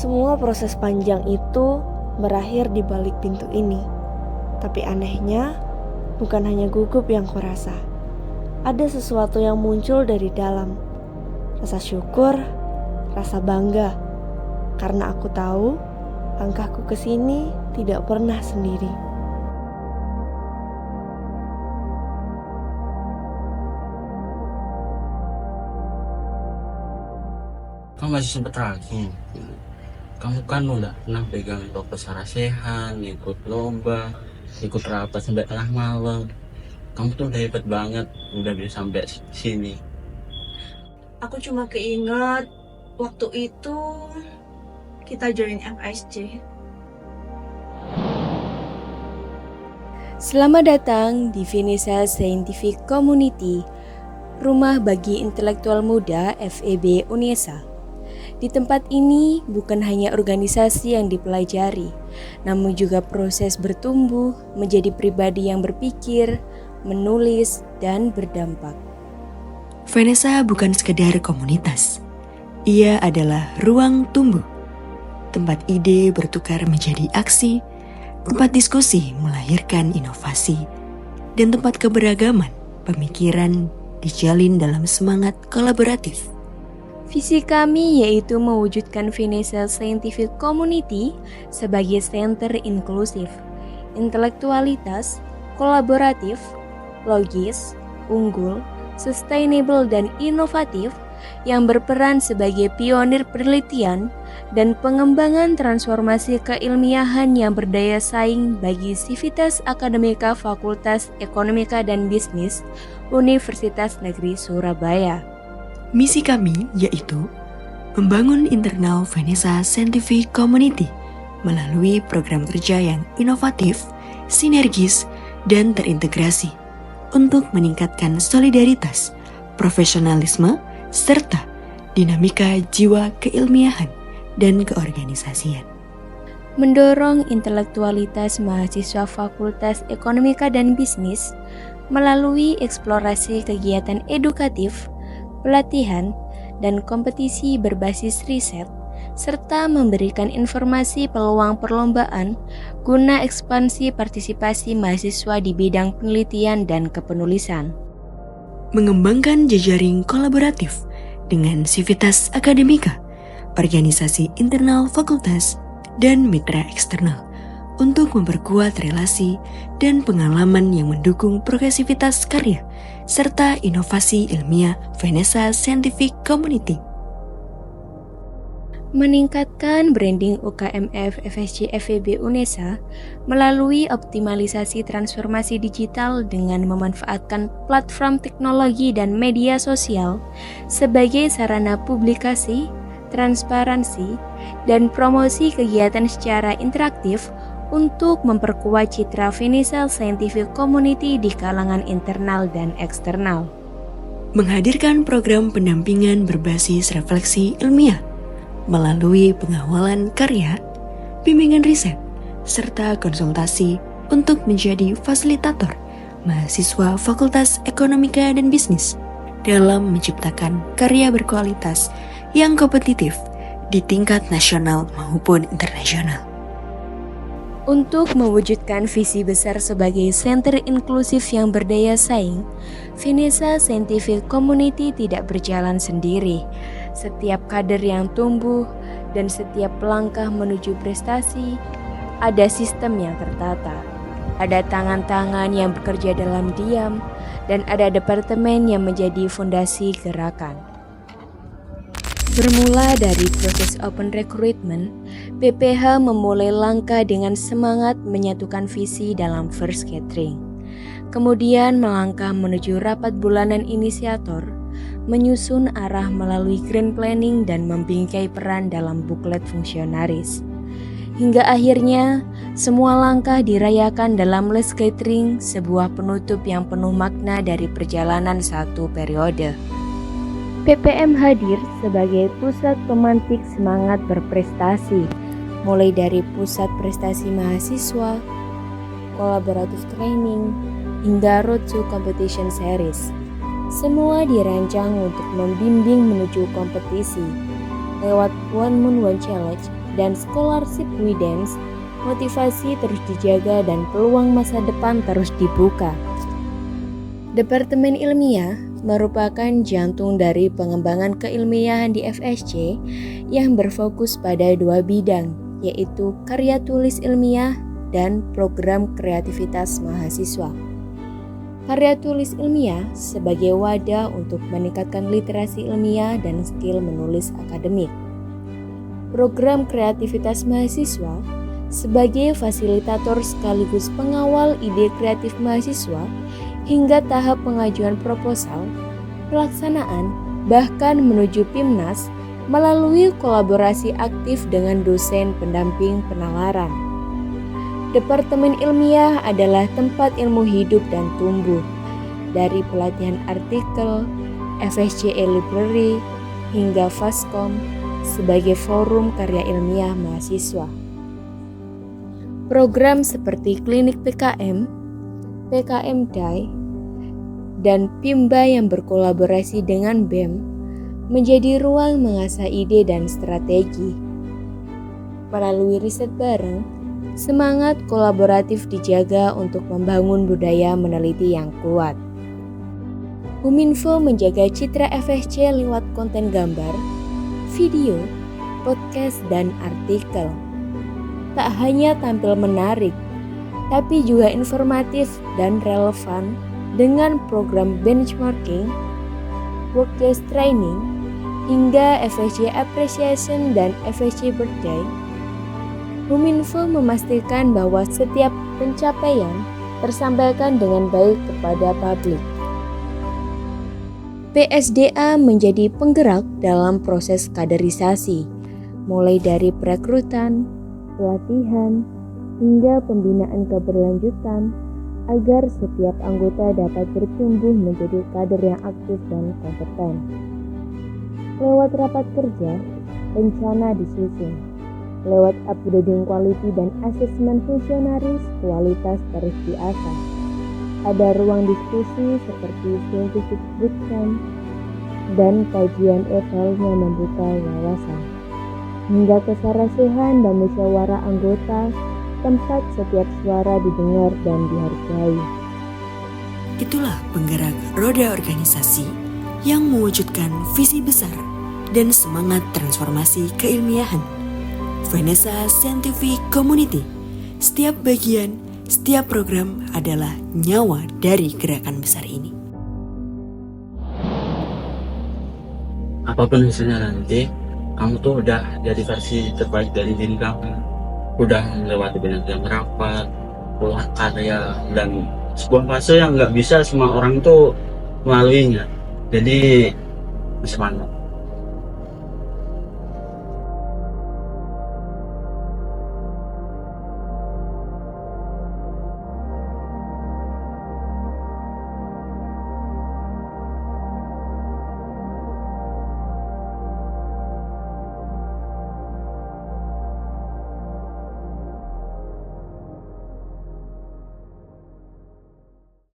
Semua proses panjang itu berakhir di balik pintu ini. Tapi anehnya, bukan hanya gugup yang kurasa. Ada sesuatu yang muncul dari dalam. Rasa syukur, rasa bangga. Karena aku tahu, langkahku ke sini tidak pernah sendiri. Kamu masih sempat ragu. Kamu kan udah pernah pegang toko sarasehan, ikut lomba, ikut rapat sampai tengah malam. Kamu tuh udah hebat banget, udah bisa sampai sini. Aku cuma keinget waktu itu kita join FSC. Selamat datang di Venesa Scientific Community, rumah bagi intelektual muda FEB UNESA. Di tempat ini bukan hanya organisasi yang dipelajari, namun juga proses bertumbuh menjadi pribadi yang berpikir, menulis, dan berdampak. Venesa bukan sekedar komunitas. Ia adalah ruang tumbuh, tempat ide bertukar menjadi aksi, tempat diskusi melahirkan inovasi, dan tempat keberagaman pemikiran dijalin dalam semangat kolaboratif. Visi kami yaitu mewujudkan Venesa Scientific Community sebagai center inklusif, intelektualitas, kolaboratif, logis, unggul, sustainable dan inovatif yang berperan sebagai pionir penelitian dan pengembangan transformasi keilmiahan yang berdaya saing bagi Sivitas Akademika Fakultas Ekonomika dan Bisnis Universitas Negeri Surabaya. Misi kami yaitu membangun internal Venesa Scientific Community melalui program kerja yang inovatif, sinergis, dan terintegrasi untuk meningkatkan solidaritas, profesionalisme, serta dinamika jiwa keilmiahan dan keorganisasian. Mendorong intelektualitas mahasiswa Fakultas Ekonomika dan Bisnis melalui eksplorasi kegiatan edukatif, pelatihan, dan kompetisi berbasis riset, serta memberikan informasi peluang perlombaan guna ekspansi partisipasi mahasiswa di bidang penelitian dan kepenulisan. Mengembangkan jejaring kolaboratif dengan Sivitas Akademika, organisasi internal fakultas, dan mitra eksternal untuk memperkuat relasi dan pengalaman yang mendukung progresivitas karya serta inovasi ilmiah Venesa Scientific Community. Meningkatkan branding UKMF FSC FEB UNESA melalui optimalisasi transformasi digital dengan memanfaatkan platform teknologi dan media sosial sebagai sarana publikasi, transparansi, dan promosi kegiatan secara interaktif untuk memperkuat citra Venesa Scientific Community di kalangan internal dan eksternal. Menghadirkan program pendampingan berbasis refleksi ilmiah melalui pengawalan karya, bimbingan riset, serta konsultasi untuk menjadi fasilitator mahasiswa Fakultas Ekonomika dan Bisnis dalam menciptakan karya berkualitas yang kompetitif di tingkat nasional maupun internasional. Untuk mewujudkan visi besar sebagai center inklusif yang berdaya saing, Venesa Scientific Community tidak berjalan sendiri. Setiap kader yang tumbuh dan setiap langkah menuju prestasi, ada sistem yang tertata. Ada tangan-tangan yang bekerja dalam diam, dan ada departemen yang menjadi fondasi gerakan. Bermula dari proses open recruitment, PPH memulai langkah dengan semangat menyatukan visi dalam first gathering. Kemudian melangkah menuju rapat bulanan inisiator, menyusun arah melalui grand planning dan membingkai peran dalam buklet fungsionaris. Hingga akhirnya, semua langkah dirayakan dalam last gathering, sebuah penutup yang penuh makna dari perjalanan satu periode. PPM hadir sebagai pusat pemantik semangat berprestasi, mulai dari pusat prestasi mahasiswa, collaborative training, hingga road to competition series. Semua dirancang untuk membimbing menuju kompetisi lewat One Moon One Challenge dan scholarship Widens, motivasi terus dijaga dan peluang masa depan terus dibuka. Departemen Ilmiah merupakan jantung dari pengembangan keilmiahan di FSC yang berfokus pada 2 bidang, yaitu karya tulis ilmiah dan program kreativitas mahasiswa. Karya tulis ilmiah sebagai wadah untuk meningkatkan literasi ilmiah dan skill menulis akademik. Program kreativitas mahasiswa sebagai fasilitator sekaligus pengawal ide kreatif mahasiswa hingga tahap pengajuan proposal, pelaksanaan, bahkan menuju PIMNAS melalui kolaborasi aktif dengan dosen pendamping penalaran. Departemen Ilmiah adalah tempat ilmu hidup dan tumbuh, dari pelatihan artikel, FSC e-Library, hingga Faskom sebagai forum karya ilmiah mahasiswa. Program seperti Klinik PKM, PKM DAI, dan PIMBA yang berkolaborasi dengan BEM menjadi ruang mengasah ide dan strategi. Melalui riset bareng, semangat kolaboratif dijaga untuk membangun budaya meneliti yang kuat. Huminfo menjaga citra FSC lewat konten gambar, video, podcast, dan artikel. Tak hanya tampil menarik, tapi juga informatif dan relevan dengan program benchmarking, workplace training, hingga FSC Appreciation dan FSC Birthday. Huminfo memastikan bahwa setiap pencapaian tersampaikan dengan baik kepada publik. PSDA menjadi penggerak dalam proses kaderisasi, mulai dari perekrutan, pelatihan, hingga pembinaan keberlanjutan, agar setiap anggota dapat bertumbuh menjadi kader yang aktif dan kompeten. Lewat rapat kerja, rencana disusun. Lewat upgrading quality dan asesmen fungsionaris, kualitas terus diasah. Ada ruang diskusi seperti scientific bootcamp dan kajian eval yang membuka wawasan. Hingga kesarasehan dan musyawarah anggota, tempat setiap suara didengar dan dihargai. Itulah penggerak roda organisasi yang mewujudkan visi besar dan semangat transformasi keilmiahan. Vanessa Scientific Community. Setiap bagian, setiap program adalah nyawa dari gerakan besar ini. Apapun hasilnya nanti, kamu tuh udah jadi versi terbaik dari diri kamu. Udah melewati banyak yang rapat, puluhan karya, dan sebuah fase yang nggak bisa semua orang tuh melaluinya. Jadi semangat.